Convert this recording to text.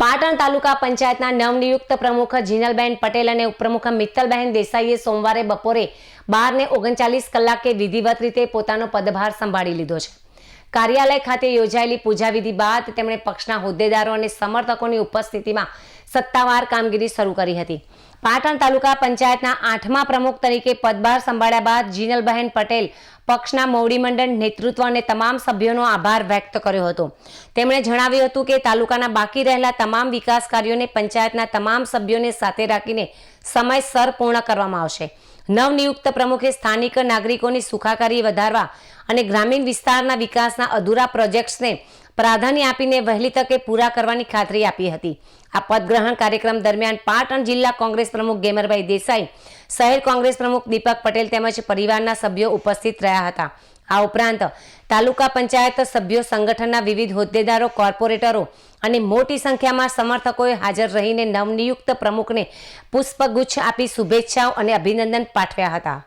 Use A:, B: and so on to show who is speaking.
A: પાટણ તાલુકા પંચાયતના નવનિયુક્ત પ્રમુખ જીનલબેન પટેલ અને ઉપપ્રમુખ મિત્તલબહેન દેસાઈએ સોમવારે બપોરે 12:39 કલાકે વિધિવત રીતે પોતાનો પદભાર સંભાળી લીધો છે। કાર્યાલય ખાતે યોજાયેલી પૂજાવિધિ બાદ તેમણે પક્ષના હોદ્દેદારો અને સમર્થકોની ઉપસ્થિતિમાં સત્તાવાર કામગીરી શરૂ કરી હતી। પાટણ તાલુકા પંચાયતના 8મા પ્રમુખ તરીકે પદભાર સંભાળ્યા બાદ જીનલબહેન પટેલ પક્ષના મોવડી મંડળ નેતૃત્વ અને તમામ સભ્યોનો આભાર વ્યક્ત કર્યો હતો। તેમણે જણાવ્યું હતું કે તાલુકાના બાકી રહેલા તમામ વિકાસ કાર્યોને પંચાયતના તમામ સભ્યોને સાથે રાખીને સમયસર પૂર્ણ કરવામાં આવશે। નવનિયુક્ત પ્રમુખે સ્થાનિક નાગરિકોની સુખાકારી વધારવા અને ગ્રામીણ વિસ્તારના વિકાસના અધૂરા પ્રોજેક્ટ્સને પ્રાધાન્ય આપીને વહેલી તકે પૂરા કરવાની ખાતરી આપી હતી। આ પદગ્રહણ કાર્યક્રમ દરમિયાન પાટણ જિલ્લા કોંગ્રેસ પ્રમુખ ગેમરભાઈ દેસાઈ, શહેર કોંગ્રેસ પ્રમુખ દીપક પટેલ તેમજ પરિવારના સભ્યો ઉપસ્થિત રહ્યા હતા। આ ઉપરાંત તાલુકા પંચાયત સભ્યો, સંગઠનના વિવિધ હોદ્દેદારો, કોર્પોરેટરો અને મોટી સંખ્યામાં સમર્થકોએ હાજર રહીને નવનિયુક્ત પ્રમુખને પુષ્પગુચ્છ આપી શુભેચ્છાઓ અને અભિનંદન પાઠવ્યા હતા।